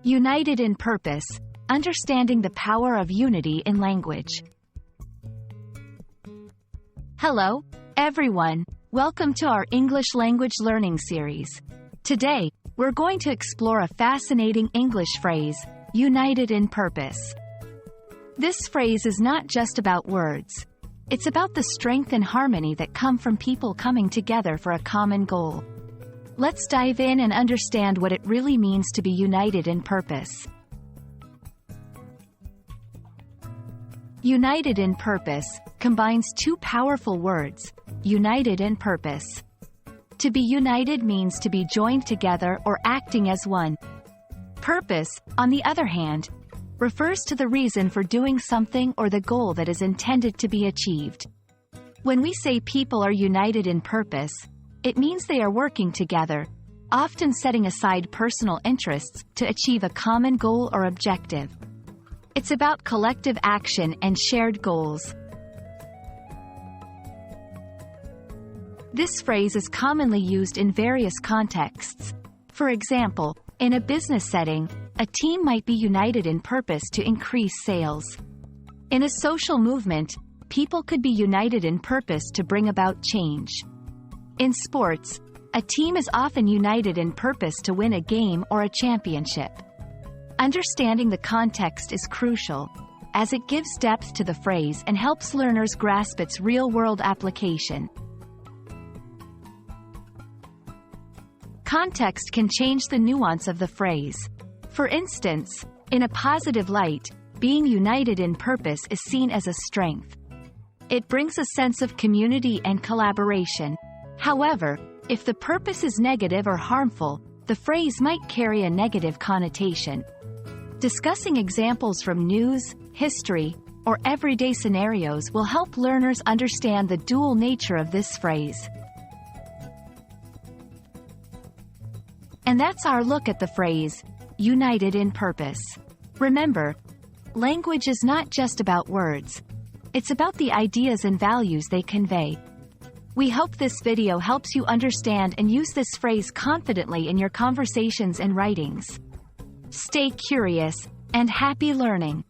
United in purpose, understanding the power of unity in language. Hello, everyone. Welcome to our English language learning series. Today, we're going to explore a fascinating English phrase, united in purpose. This phrase is not just about words. It's about the strength and harmony that come from people coming together for a common goal. Let's dive in and understand what it really means to be united in purpose. United in purpose combines two powerful words, united in purpose. To be united means to be joined together or acting as one. Purpose, on the other hand, refers to the reason for doing something or the goal that is intended to be achieved. When we say people are united in purpose, it means they are working together, often setting aside personal interests to achieve a common goal or objective. It's about collective action and shared goals. This phrase is commonly used in various contexts. For example, in a business setting, a team might be united in purpose to increase sales. In a social movement, people could be united in purpose to bring about change. In sports, a team is often united in purpose to win a game or a championship. Understanding the context is crucial, as it gives depth to the phrase and helps learners grasp its real-world application. Context can change the nuance of the phrase. For instance, in a positive light, being united in purpose is seen as a strength. It brings a sense of community and collaboration. However, if the purpose is negative or harmful, the phrase might carry a negative connotation. Discussing examples from news, history, or everyday scenarios will help learners understand the dual nature of this phrase. And that's our look at the phrase, united in purpose. Remember, language is not just about words. It's about the ideas and values they convey. We hope this video helps you understand and use this phrase confidently in your conversations and writings. Stay curious, and happy learning!